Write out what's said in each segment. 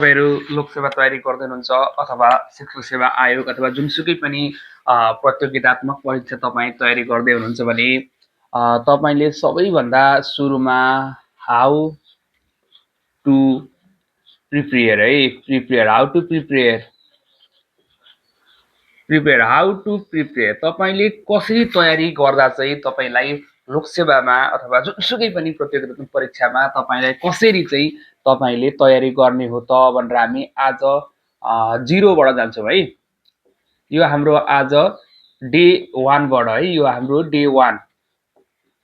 तपाईहरु लोकसेवा तयारी गर्दै हुनुहुन्छ अथवा शिक्षक सेवा आयोग अथवा जुनसुकै पनि प्रतियोगितात्मक परीक्षा तपाईं तयारी गर्दै हुनुहुन्छ भने तपाईले सबैभन्दा सुरुमा how to prepare how to prepare तपाईले कसरी तयारी गर्दा चाहिँ तपाईलाई लोकसेवामा अथवा जुनसुकै पनि प्रतियोगितात्मक परीक्षामा तपाईलाई कसरी चाहिँ तपाईले तयारी गर्ने हो त भनेर हामी आज 0 बाट जान्छौं है। यो हाम्रो आज डे 1 बाट है, यो हाम्रो डे 1।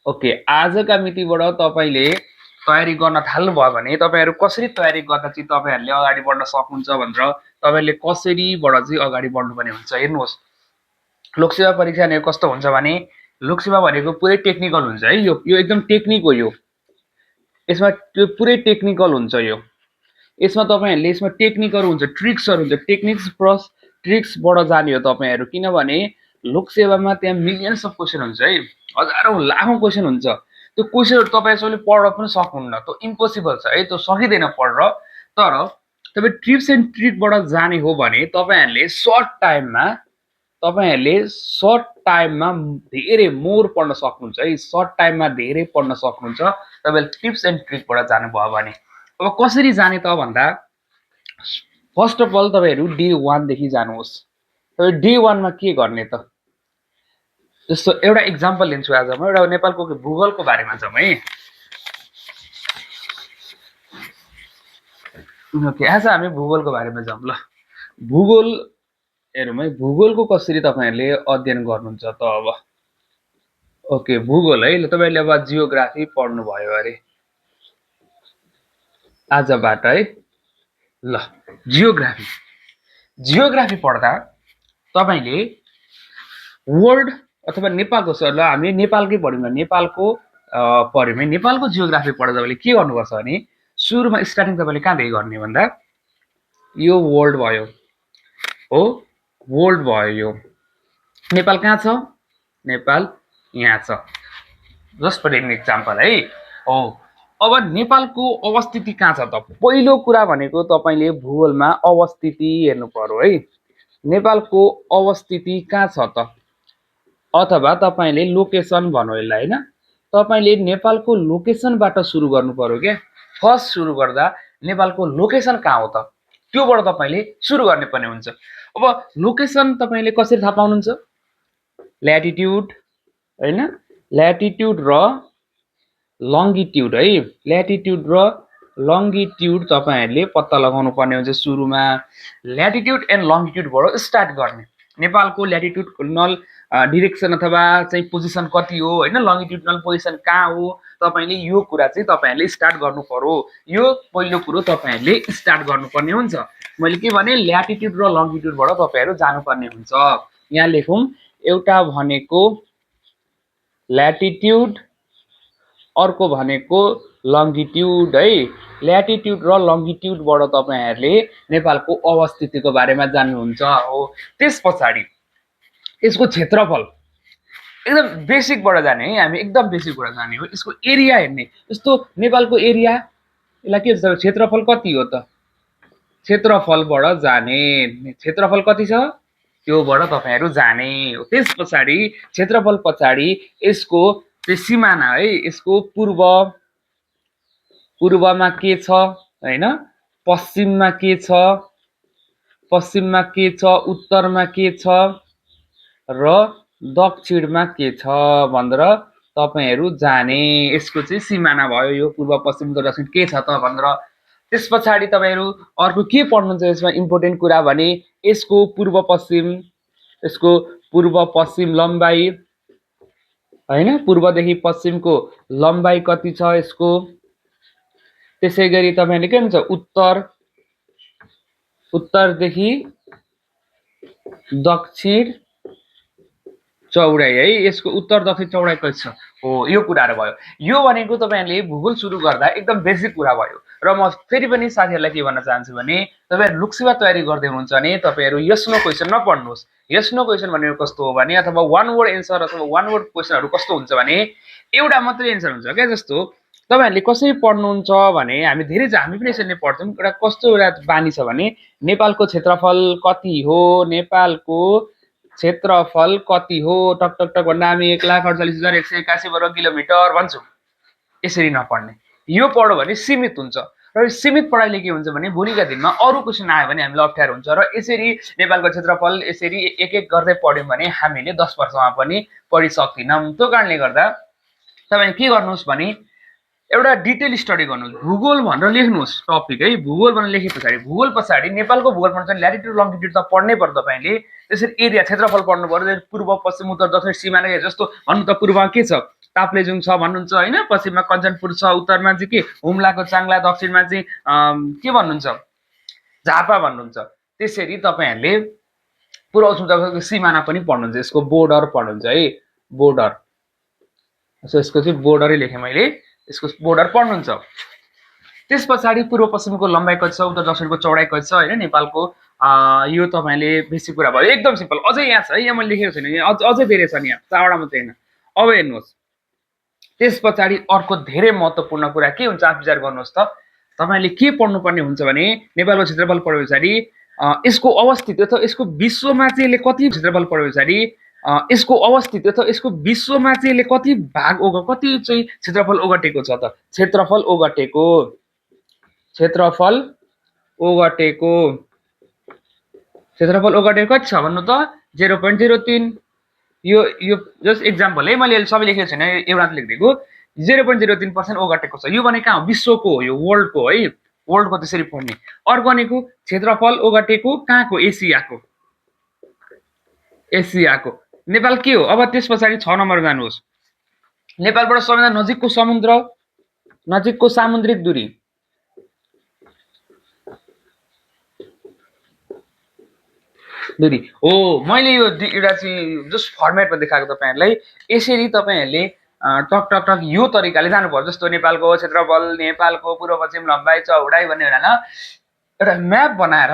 ओके, आजका मितिबाट तपाईले तयारी गर्न थाल्नु भयो भने तपाईहरु कसरी तयारी गर्दा चाहिँ तपाईहरुले अगाडि बढ्न सक्नुहुन्छ भनेर तपाईले कसरीबाट चाहिँ अगाडि बढ्नुपर्ने हुन्छ हेर्नुहोस्। लोकसेवा परीक्षा भनेको कस्तो हुन्छ भने लोकसेवा भनेको पुरै टेक्निकल हुन्छ है। यो एकदम टेक्निक हो। यो यसमा त्यो पुरै टेक्निकल हुन्छ। यसमा तपाईहरुले यसमा टेक्निकहरु हुन्छ, ट्रिक्सहरु हुन्छ। टेक्निक्स प्लस ट्रिक्सबाट जाने हो तपाईहरु, किनभने लोकसेवामा त्यहाँ मिलियन्स अफ क्वेशन हुन्छ है, हजारौं लाखौं क्वेशन हुन्छ। त्यो क्वेशनहरु तपाईले पढ्न पनि सक्नुहुन्न, त्यो इम्पोसिबल छ है, त्यो सकिदैन पढ्न। तर तपाई टिप्स एन्ड ट्रिकबाट जाने हो भने तपाईहरुले सर्ट टाइममा धेरै मोर पढ्न सक्नुहुन्छ है। सर्ट टाइममा धेरै पढ्न सक्नुहुन्छ तपाईले टिप्स एन्ड ट्रिकबाट जानु भयो भने। अब कसरी जाने त भन्दा फर्स्ट अफ अल तपाईहरु डे 1 देखि जानुहोस्। तपाईं डे 1 मा के गर्ने त? जस्तो एउटा एक्जाम्पल लिन्छु आज म, एउटा नेपालको भूगोलको बारेमा जाउँ है। ओके, आज हामी भूगोलको बारेमा जाउँ ल। भूगोल हेरौँ है, भूगोलको कसरी तपाईहरुले अध्ययन गर्नुहुन्छ त अब। ओके, भूगोल है, ल तपाईहरुले अब जियोग्राफी पढ्नु भयो अरे आजबाट है। ल जियोग्राफी पढ्दा तपाईले वर्ल्ड अथवा नेपालको ल हामी नेपालकै पढ्यौं, नेपालको पढ्यौं है। नेपालको जियोग्राफी पढ्दा तपाईले के गर्नुपर्छ भने सुरुमा स्टार्टिङ तपाईले कहाँदेखि गर्ने भन्दा यो वर्ल्ड भयो हो, वर्ल्ड भयो। यो नेपाल कहाँ छ? नेपाल यहाँ छ। जस्ट फर एन एक्जाम्पल है। हो, अब नेपालको अवस्थिति कहाँ छ त? पहिलो कुरा भनेको तपाईले भूगोलमा अवस्थिति हेर्नु पर्यो है। नेपालको अवस्थिति कहाँ छ त? अथवा तपाईले लोकेसन भन्नु यसलाई हैन, तपाईले नेपालको लोकेसनबाट सुरु गर्नु पर्यो के। फर्स्ट सुरु गर्दा नेपालको लोकेसन कहाँ हो त, त्योबाट तपाईले सुरु गर्ने पर्ने हुन्छ। अब लोकेसन तपाईले कसरी थाहा पाउनुहुन्छ? ल्याटिट्युड हैन, ल्याटिट्युड र लंगिट्युड है। ल्याटिट्युड र लंगिट्युड तपाईहरुले पत्ता लगाउनु पर्ने हुन्छ। सुरुमा ल्याटिट्युड एन्ड लंगिट्युडबाट स्टार्ट गर्ने। नेपालको ल्याटिट्युडनल डाइरेक्सन अथवा चाहिँ पोजिसन कति हो हैन, लंगिट्युडनल पोजिसन कहाँ हो, तपाईले यो कुरा चाहिँ तपाईहरुले स्टार्ट गर्नु पर्यो। यो पहिलो कुरो तपाईहरुले स्टार्ट गर्नुपर्ने हुन्छ। मैले के भने ल्याटिट्युड र लंगिट्युडबाट तपाईहरु जानुपर्ने हुन्छ। यहाँ लेखौं, एउटा भनेको ल्याटिट्युड, अर्को भनेको लंगिट्युड है। ल्याटिट्युड र लंगिट्युडबाट तपाईहरुले नेपालको अवस्थितिको बारेमा जान्नुहुन्छ हो। त्यसपछि यसको क्षेत्रफल एकदम बेसिकबाट जाने है, हामी एकदम बेसिकबाट जाने हो। यसको एरिया हेर्ने, जस्तो नेपालको एरिया, यसलाई के भन्छ, क्षेत्रफल कति हो त, क्षेत्रफलबाट जाने। क्षेत्रफल कति छ त्योबाट तपाईहरु जाने हो। त्यसपछि क्षेत्रफल पछाडी यसको सिमाना है, यसको पूर्वमा के छ हैन, पश्चिममा के छ, उत्तरमा के छ र दक्षिणमा के छ भनेर तपाईहरु जाने। यसको चाहिँ सिमाना भयो, यो पूर्व पश्चिम उत्तर दक्षिण के छ त भनेर। त्यसपछि तपाईहरु अर्को के पढ्नुहुन्छ यसमा इम्पोर्टेन्ट कुरा भने यसको पूर्व पश्चिम लम्बाई हैन, पूर्वदेखि पश्चिमको लम्बाई कति छ यसको। त्यसैगरी तपाईहरुले के भन्छ, उत्तरदेखि दक्षिण चौडाई है, यसको उत्तर दक्षिण चौडाई कति छ हो। यो कुराहरु भयो। यो भनेको तपाईहरुले भूगोल सुरु गर्दा एकदम बेसिक कुरा भयो। र म फेरि पनि साथीहरुलाई के भन्न चाहन्छु भने तपाईहरु लोकसेवा तयारी गर्दै हुनुहुन्छ भने तपाईहरु यस नो क्वेशन नपढ्नुहोस्। यस नो क्वेशन भनेको कस्तो हो भने अथवा वन वर्ड एन्सर अथवा वन वर्ड क्वेशनहरु कस्तो हुन्छ भने एउटा मात्रै एन्सर हुन्छ के। जस्तो तपाईँहरूले कसरी पढ्नुहुन्छ भने हामी पनि यसरी नै पढ्छौँ। एउटा कस्तो एउटा बानी छ भने नेपालको क्षेत्रफल कति हो, नेपालको क्षेत्रफल कति हो, टक टक टक भन्दा हामी 1,48,181 वर्ग किलोमिटर भन्छौँ। यसरी नपढ्ने, यो पढ्यो भने सीमित हुन्छ र सीमित पढाइले के हुन्छ भने भोलिका दिनमा अरू क्वेसन आयो भने हामीलाई अप्ठ्यारो हुन्छ र यसरी नेपालको क्षेत्रफल यसरी एक एक गर्दै पढ्यौँ भने हामीले 10 वर्षमा पनि पढि सक्दैनौँ। त्यो कारणले गर्दा तपाईले के गर्नुहोस् भने एउटा डिटेल स्टडी गर्नुहोस्, भूगोल भनेर लेख्नुहोस् टपिक है, भूगोल भनेर लेखे पछाडि भूगोल पछाडि नेपालको भूगोल पढ्नु चाहिँ ल्याटिट्युड लङ्गिट्युड त पढ्नै पर्छ तपाईँले। त्यसरी एरिया क्षेत्रफल पढ्नु पर्यो, पूर्व पश्चिम उत्तर दक्षिण सिमाना जस्तो भन्नु त पूर्वमा के छ ताप्लेजुङ छ भन्नुहुन्छ होइन, पश्चिममा कञ्चनपुर छ, उत्तरमा चाहिँ के हुम्लाको चाङला, दक्षिणमा चाहिँ के भन्नुहुन्छ झापा भन्नुहुन्छ। त्यसरी तपाईँहरूले पूर्व पश्चिम सिमाना पनि पढ्नुहुन्छ, यसको बोर्डर पढ्नुहुन्छ है, बोर्डर। यसको चाहिँ बोर्डरै लेखेँ मैले, यसको बोर्डर पढ्नुहुन्छ। त्यस पछाडि पूर्व पश्चिमको लम्बाइ कति छ, उत्तर दक्षिणको चौडाइ कति छ होइन नेपालको, यो तपाईँले बेसिक कुरा भयो। एकदम सिम्पल। अझै यहाँ छ है, यहाँ मैले लेखेको छैन, अझै धेरै छन्, यहाँ 4वटा मात्रै होइन। अब हेर्नुहोस्, त्यस पछाडि अर्को धेरै महत्त्वपूर्ण कुरा के हुन्छ आफ विचार गर्नुहोस् त। तपाईँले के पढ्नुपर्ने हुन्छ भने नेपालको क्षेत्रफल पढे पछाडि यसको अवस्थित अथवा यसको विश्वमा चाहिँ यसले कति क्षेत्रफल पढे पछाडि यसको अवस्थित अथवा यसको विश्वमा चाहिँ यसले कति भाग कति चाहिँ क्षेत्रफल ओगटेको छ त। क्षेत्रफल ओगटेको कति छ भन्नु त 0.03। यो जस्ट एक्जाम्पल है, मैले सबै लेखेको छैन, एउटा लेखिदिएको। 0.03% ओगटेको छ। यो भने कहाँ हो, विश्वको हो, यो वर्ल्डको है, वर्ल्डको त्यसरी पढ्ने। अर्को भनेको क्षेत्रफल ओगटेको कहाँको, एसियाको। नेपाल के हो। अब त्यस पछाडि 6 नम्बर जानुहोस्, नेपालबाट सबैभन्दा नजिकको सामुद्रिक दूरी। हो, मैले यो एउटा चाहिँ जस्ट फर्मेटमा देखाएको तपाईँहरूलाई। यसरी तपाईँहरूले टक टक टक यो तरिकाले जानुपर्छ। जस्तो नेपालको क्षेत्रफल, नेपालको पूर्व पश्चिम लम्बाइ चौडाइ भन्ने होइन, एउटा म्याप बनाएर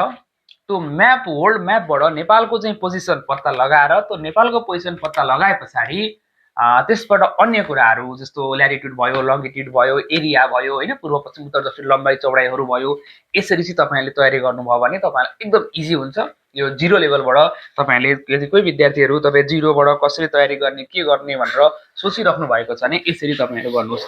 त्यो म्याप वर्ल्ड म्यापबाट नेपालको चाहिँ पोजिसन पत्ता लगाएर त्यो नेपालको पोजिसन पत्ता लगाए पछाडि त्यसबाट अन्य कुराहरू जस्तो ल्याटिट्युड भयो, लङ्गिट्युड भयो, एरिया भयो होइन, पूर्व पश्चिम उत्तर दक्षिण लम्बाइ चौडाइहरू भयो। यसरी चाहिँ तपाईँहरूले तयारी गर्नुभयो भने तपाईँलाई एकदम इजी हुन्छ। यो 0 लेभलबाट तपाईँहरूले यदि कोही विद्यार्थीहरू तपाईँ 0बाट कसरी तयारी गर्ने, के गर्ने भनेर सोचिराख्नु भएको छ भने यसरी तपाईँहरू गर्नुहोस्।